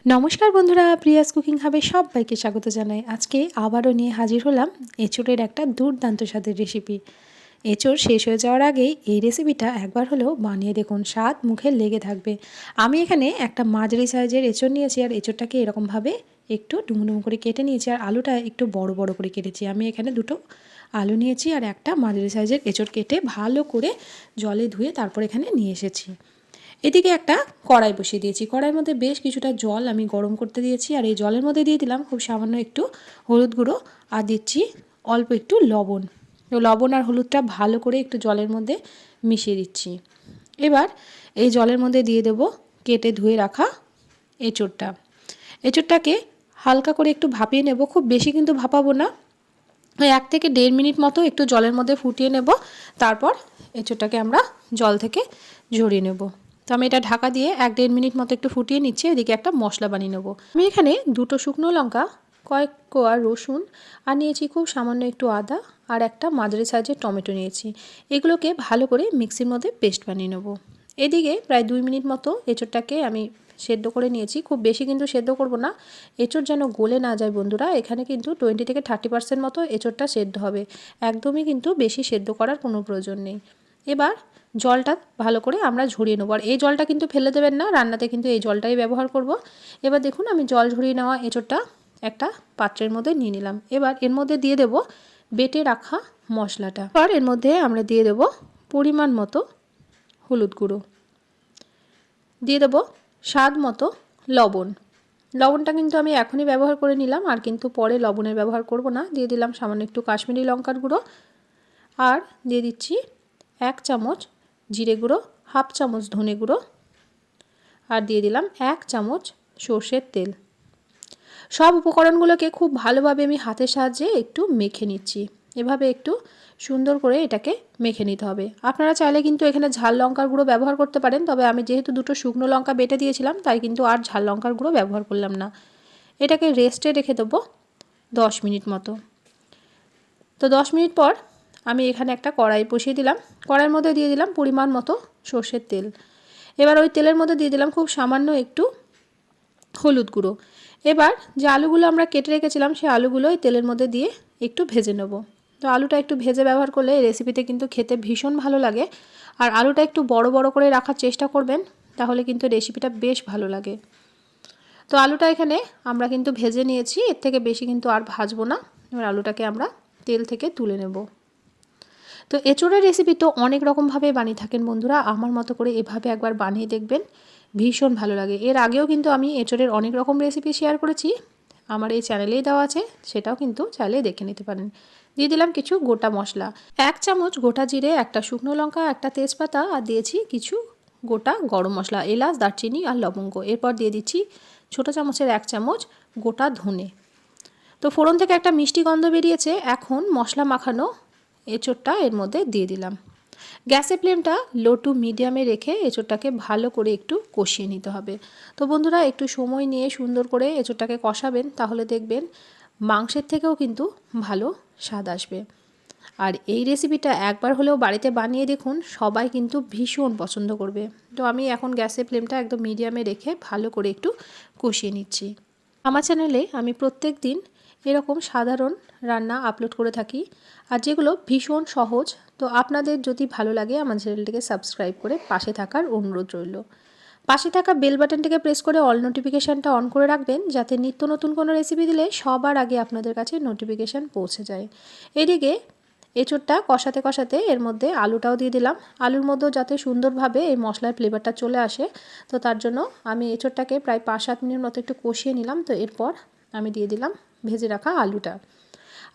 নমস্কার বন্ধুরা, Prius cooking হাবে সবাইকে স্বাগত জানাই। আজকে আবারও নিয়ে হাজির হলাম এঁচোড়ের একটা দুর্দান্ত স্বাদের রেসিপি। এঁচোড় শেষ হয়ে যাওয়ার আগেই এই রেসিপিটা একবার হলেও বানিয়ে দেখুন, স্বাদ মুখে লেগে থাকবে। আমি এখানে একটা মাঝারি সাইজের এঁচোড় নিয়েছি, আর এঁচোড়টাকে এরকমভাবে একটু ডুমো ডুমো করে কেটে নিয়েছি, আর আলুটা একটু বড় বড় করে কেটেছি। আমি এখানে দুটো আলু নিয়েছি আর একটা মাঝারি সাইজের এঁচোড় কেটে ভালো করে জলে ধুয়ে তারপর এখানে নিয়ে এসেছি। এদিকে একটা কড়াই বসিয়ে দিয়েছি। কড়াইয়ের মধ্যে বেশ কিছুটা জল আমি গরম করতে দিয়েছি, আর এই জলের মধ্যে দিয়ে দিলাম খুব সামান্য একটু হলুদ গুঁড়ো, আর দিচ্ছি অল্প একটু লবণ। তো লবণ আর হলুদটা ভালো করে একটু জলের মধ্যে মিশিয়ে দিচ্ছি। এবার এই জলের মধ্যে দিয়ে দেব কেটে ধুয়ে রাখা এঁচোড়টা। এঁচোড়টাকে হালকা করে একটু ভাপিয়ে নেব, খুব বেশি কিন্তু ভাপাবো না। ওই 1 থেকে 1.5 মিনিট মতো একটু জলের মধ্যে ফুটিয়ে নেব, তারপর এঁচোড়টাকে আমরা জল থেকে ঝরিয়ে নেব। তো আমি এটা ঢাকা দিয়ে 1-1.5 মিনিট মতো একটু ফুটিয়ে নিচ্ছি। এদিকে একটা মশলা বানিয়ে নেব। আমি এখানে 2টো শুকনো লঙ্কা, কয়েক কোয়া রসুন, আর নিয়েছি খুব সামান্য একটু আদা, আর একটা মাঝারি সাইজের টমেটো নিয়েছি। এগুলোকে ভালো করে মিক্সির মধ্যে পেস্ট বানিয়ে নেব। এদিকে প্রায় 2 মিনিট মতো এঁচোড়টাকে আমি সেদ্ধ করে নিয়েছি। খুব বেশি কিন্তু সেদ্ধ করব না, এঁচোড় যেন গলে না যায় বন্ধুরা। এখানে কিন্তু 20 থেকে 30% মতো এঁচোড়টা সেদ্ধ হবে, একদমই কিন্তু বেশি সেদ্ধ করার কোনো প্রয়োজন নেই। এবার জলটা ভালো করে আমরা ঝরিয়ে নেব, আর এই জলটা কিন্তু ফেলে দেবেন না, রান্নাতে কিন্তু এই জলটাই ব্যবহার করব। এবার দেখুন আমি জল ঝরিয়ে নেওয়া এঁচোড়টা একটা পাত্রের মধ্যে নিয়ে নিলাম। এবার এর মধ্যে দিয়ে দেব বেটে রাখা মশলাটা। আর এর মধ্যে আমরা দিয়ে দেব পরিমাণ মতো হলুদ গুঁড়ো, দিয়ে দেব স্বাদ মতো লবণ। লবণটা কিন্তু আমি এখনই ব্যবহার করে নিলাম, আর কিন্তু পরে লবণের ব্যবহার করব না। দিয়ে দিলাম সামান্য একটু কাশ্মীরি লঙ্কার গুঁড়ো, আর দিয়ে দিচ্ছি 1 চামচ জিরে গুঁড়ো, 1/2 চামচ ধনে গুঁড়ো, আর দিয়ে দিলাম 1 চামচ সর্ষের তেল। সব উপকরণগুলোকে খুব ভালোভাবে আমি হাতের সাহায্যে একটু মেখে নিচ্ছি। এভাবে একটু সুন্দর করে এটাকে মেখে নিতে হবে। আপনারা চাইলে কিন্তু এখানে ঝাল লঙ্কার গুঁড়ো ব্যবহার করতে পারেন, তবে আমি যেহেতু 2টো শুকনো লঙ্কা বেটে দিয়েছিলাম তাই কিন্তু আর ঝাল লঙ্কার গুঁড়ো ব্যবহার করলাম না। এটাকে রেস্টে রেখে দেবো 10 মিনিট মতো। তো 10 মিনিট পর আমি এখানে একটা কড়াই বসিয়ে দিলাম। কড়াইয়ের মধ্যে দিয়ে দিলাম পরিমাণ মতো সর্ষের তেল। এবার ওই তেলের মধ্যে দিয়ে দিলাম খুব সামান্য একটু হলুদ গুঁড়ো। এবার যে আলুগুলো আমরা কেটে রেখেছিলাম সেই আলুগুলো এই তেলের মধ্যে দিয়ে একটু ভেজে নেব। তো আলুটা একটু ভেজে ব্যবহার করলে এই রেসিপিতে কিন্তু খেতে ভীষণ ভালো লাগে, আর আলুটা একটু বড় বড় করে রাখার চেষ্টা করবেন, তাহলে কিন্তু রেসিপিটা বেশ ভালো লাগে। তো আলুটা এখানে আমরা কিন্তু ভেজে নিয়েছি, এর থেকে বেশি কিন্তু আর ভাজবো না। এবার আলুটাকে আমরা তেল থেকে তুলে নেব। তো এঁচোড়ের রেসিপি তো অনেক রকমভাবে বানিয়ে থাকেন বন্ধুরা, আমার মতো করে এভাবে একবার বানিয়ে দেখবেন, ভীষণ ভালো লাগে। এর আগেও কিন্তু আমি এঁচোড়ের অনেক রকম রেসিপি শেয়ার করেছি, আমার এই চ্যানেলেই দেওয়া আছে, সেটাও কিন্তু চাইলে দেখে নিতে পারেন। দিয়ে দিলাম কিছু গোটা মশলা, 1 চামচ গোটা জিরে, একটা শুকনো লঙ্কা, একটা তেজপাতা, আর দিয়েছি কিছু গোটা গরম মশলা, এলাচ, দারচিনি আর লবঙ্গ। এরপর দিয়ে দিচ্ছি ছোটো চামচের 1 চামচ গোটা ধনে। তো ফোড়ন থেকে একটা মিষ্টি গন্ধ বেরিয়েছে। এখন মশলা মাখানো এঁচোড়টা এর মধ্যে দিয়ে দিলাম। গ্যাসের ফ্লেমটা লো টু মিডিয়ামে রেখে এঁচোড়টাকে ভালো করে একটু কষিয়ে নিতে হবে। তো বন্ধুরা একটু সময় নিয়ে সুন্দর করে এঁচোড়টাকে কষাবেন, তাহলে দেখবেন মাংসের থেকেও কিন্তু ভালো স্বাদ আসবে। আর এই রেসিপিটা একবার হলেও বাড়িতে বানিয়ে দেখুন, সবাই কিন্তু ভীষণ পছন্দ করবে। তো আমি এখন গ্যাসের ফ্লেমটা একদম মিডিয়ামে রেখে ভালো করে একটু কষিয়ে নিচ্ছি। আমার চ্যানেলে আমি প্রত্যেক দিন এরকম সাধারণ রান্না আপলোড করে থাকি, আর যেগুলো ভীষণ সহজ। তো আপনাদের যদি ভালো লাগে আমার চ্যানেলটিকে সাবস্ক্রাইব করে পাশে থাকার অনুরোধ রইল। পাশে থাকা বেল বাটনটিকে প্রেস করে অল নোটিফিকেশানটা অন করে রাখবেন, যাতে নিত্য নতুন কোনো রেসিপি দিলে সবার আগে আপনাদের কাছে নোটিফিকেশান পৌঁছে যায়। এদিকে এঁচোড়টা কষাতে কষাতে এর মধ্যে আলুটাও দিয়ে দিলাম। আলুর মধ্যেও যাতে সুন্দরভাবে এই মশলার ফ্লেভারটা চলে আসে, তো তার জন্য আমি এঁচোড়টাকে প্রায় 5-7 মিনিট মতো একটু কষিয়ে নিলাম। তো এরপর আমি দিয়ে দিলাম ভেজে রাখা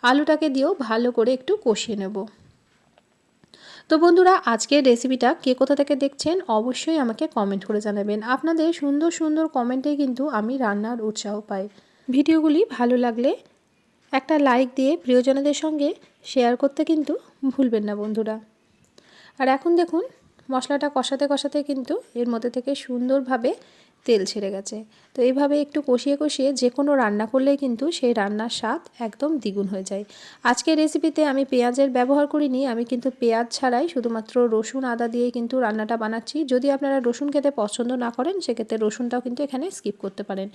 আলুটাকে দিয়েও ভালো করে একটু কষিয়ে নেব। তো বন্ধুরা আজকের রেসিপিটা কে কোথা থেকে দেখছেন অবশ্যই আমাকে কমেন্ট করে জানাবেন। আপনাদের সুন্দর সুন্দর কমেন্টে কিন্তু আমি রান্নার উৎসাহ পাই। ভিডিওগুলি ভালো লাগলে একটা লাইক দিয়ে প্রিয়জনদের সঙ্গে শেয়ার করতে কিন্তু ভুলবেন না বন্ধুরা। আর এখন দেখুন মশলাটা কষাতে কষাতে কিন্তু এর মধ্যে থেকে সুন্দরভাবে তেল ছেড়ে গেছে। তো এইভাবে একটু কষিয়ে কষিয়ে যে কোনো রান্না করলেই কিন্তু সেই রান্নার স্বাদ একদম দ্বিগুণ হয়ে যায়। আজকের রেসিপিতে আমি পেঁয়াজের ব্যবহার করিনি, আমি কিন্তু পেঁয়াজ ছাড়াই শুধুমাত্র রসুন আদা দিয়েই কিন্তু রান্নাটা বানাচ্ছি। যদি আপনারা রসুন খেতে পছন্দ না করেন সেক্ষেত্রে রসুনটাও কিন্তু এখানে স্কিপ করতে পারেন।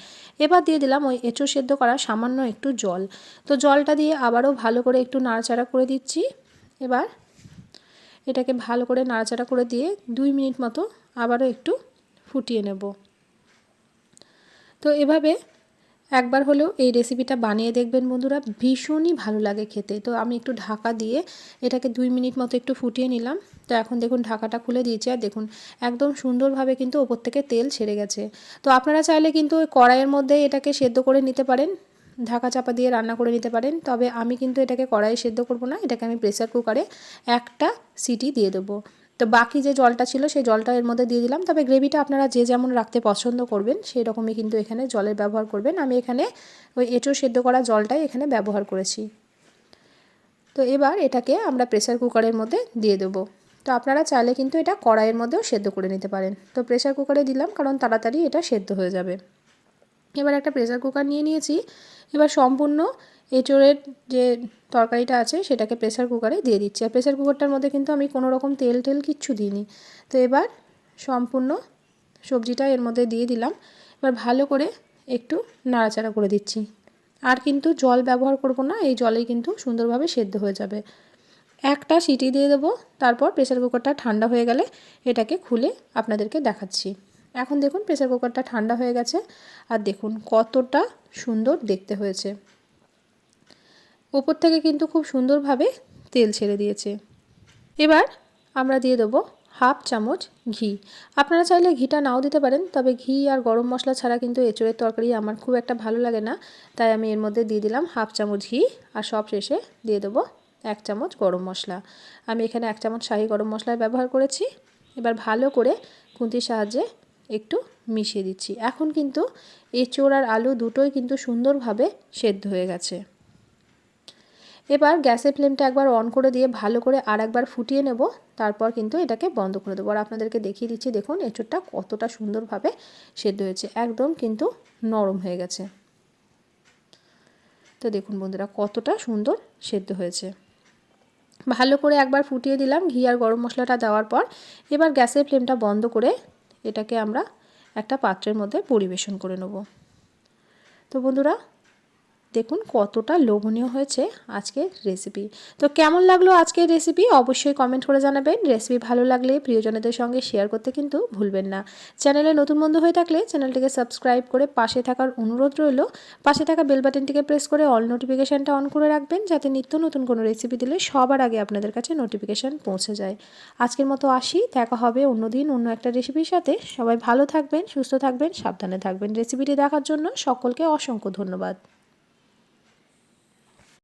এবার দিয়ে দিলাম ওই এঁচোড় সেদ্ধ করা সামান্য একটু জল। তো জলটা দিয়ে আবারও ভালো করে একটু নাড়াচাড়া করে দিচ্ছি। এবার এটাকে ভালো করে নাড়াচাড়া করে দিয়ে 2 মিনিট মতো আবারও একটু ফুটিয়ে নেব। তো এভাবে একবার হলেও এই রেসিপিটা বানিয়ে দেখবেন বন্ধুরা, ভীষণই ভালো লাগে খেতে। তো আমি একটু ঢাকা দিয়ে এটাকে 2 মিনিট মতো একটু ফুটিয়ে নিলাম। তো এখন দেখুন ঢাকাটা খুলে দিয়েছি, আর দেখুন একদম সুন্দরভাবে কিন্তু ওপর থেকে তেল ছেড়ে গেছে। তো আপনারা চাইলে কিন্তু ওই কড়াইয়ের মধ্যে এটাকে সেদ্ধ করে নিতে পারেন, ঢাকা চাপা দিয়ে রান্না করে নিতে পারেন। তবে আমি কিন্তু এটাকে কড়াইয়ে সেদ্ধ করব না, এটাকে আমি প্রেসার কুকারে একটা সিটি দিয়ে দেবো। তো বাকি যে জলটা ছিল সেই জলটা এর মধ্যে দিয়ে দিলাম। তবে গ্রেভিটা আপনারা যে যেমন রাখতে পছন্দ করবেন সেই রকমই কিন্তু এখানে জলের ব্যবহার করবেন। আমি এখানে ওই এঁচোড় সেদ্ধ করা জলটাই এখানে ব্যবহার করেছি। তো এবার এটাকে আমরা প্রেসার কুকারের মধ্যে দিয়ে দেবো। তো আপনারা চাইলে কিন্তু এটা কড়াইয়ের মধ্যেও সেদ্ধ করে নিতে পারেন। তো প্রেসার কুকারে দিলাম কারণ তাড়াতাড়ি এটা সেদ্ধ হয়ে যাবে। এবার একটা প্রেসার কুকার নিয়ে নিয়েছি। এবার সম্পূর্ণ এঁচোড়ের যে তরকারিটা আছে সেটাকে প্রেসার কুকারে দিয়ে দিচ্ছি। আর প্রেসার কুকারটার মধ্যে কিন্তু আমি কোনো রকম তেল কিচ্ছু দিইনি। তো এবার সম্পূর্ণ সবজিটা এর মধ্যে দিয়ে দিলাম। এবার ভালো করে একটু নাড়াচাড়া করে দিচ্ছি। আর কিন্তু জল ব্যবহার করব না, এই জলেই কিন্তু সুন্দরভাবে সেদ্ধ হয়ে যাবে। একটা সিটি দিয়ে দেবো, তারপর প্রেসার কুকারটা ঠান্ডা হয়ে গেলে এটাকে খুলে আপনাদেরকে দেখাচ্ছি। এখন দেখুন প্রেসার কুকারটা ঠান্ডা হয়ে গেছে, আর দেখুন কতটা সুন্দর দেখতে হয়েছে। উপর থেকে কিন্তু খুব সুন্দরভাবে তেল ছেড়ে দিয়েছে। এবার আমরা দিয়ে দেবো হাফ চামচ ঘি। আপনারা চাইলে ঘিটা নাও দিতে পারেন, তবে ঘি আর গরম মশলা ছাড়া কিন্তু এঁচোড়ের তরকারি আমার খুব একটা ভালো লাগে না, তাই আমি এর মধ্যে দিয়ে দিলাম হাফ চামচ ঘি। আর সব শেষে দিয়ে দেবো 1 চামচ গরম মশলা। আমি এখানে 1 চামচ শাহি গরম মশলার ব্যবহার করেছি। এবার ভালো করে খুন্তির সাহায্যে একটু মিশিয়ে দিচ্ছি। এখন কিন্তু এঁচোড় আর আলু দুটোই কিন্তু সুন্দরভাবে সেদ্ধ হয়ে গেছে। এবার গ্যাসের ফ্লেমটা একবার অন করে দিয়ে ভালো করে আর একবার ফুটিয়ে নেব, তারপর কিন্তু এটাকে বন্ধ করে দেবো। আর আপনাদেরকে দেখিয়ে দিচ্ছি, দেখুন এঁচোড়টা কতটা সুন্দরভাবে সেদ্ধ হয়েছে, একদম কিন্তু নরম হয়ে গেছে। তো দেখুন বন্ধুরা কতটা সুন্দর সেদ্ধ হয়েছে। ভালো করে একবার ফুটিয়ে দিলাম ঘি আর গরম মশলাটা দেওয়ার পর। এবার গ্যাসের ফ্লেমটা বন্ধ করে এটাকে আমরা একটা পাত্রের মধ্যে পরিবেশন করে নেব। তো বন্ধুরা দেখুন কতটা লোভনীয় হয়েছে আজকের রেসিপি। তো কেমন লাগলো আজকের রেসিপি অবশ্যই কমেন্ট করে জানাবেন। রেসিপি ভালো লাগলে প্রিয়জনদের সঙ্গে শেয়ার করতে কিন্তু ভুলবেন না। চ্যানেলে নতুন বন্ধু হয়ে থাকলে চ্যানেলটিকে সাবস্ক্রাইব করে পাশে থাকার অনুরোধ রইল। পাশে থাকা বেল বাটনটিকে প্রেস করে অল নোটিফিকেশানটা অন করে রাখবেন, যাতে নিত্য নতুন কোনো রেসিপি দিলে সবার আগে আপনাদের কাছে নোটিফিকেশান পৌঁছে যায়। আজকের মতো আসি, দেখা হবে অন্যদিন অন্য একটা রেসিপির সাথে। সবাই ভালো থাকবেন, সুস্থ থাকবেন, সাবধানে থাকবেন। রেসিপিটি দেখার জন্য সকলকে অসংখ্য ধন্যবাদ।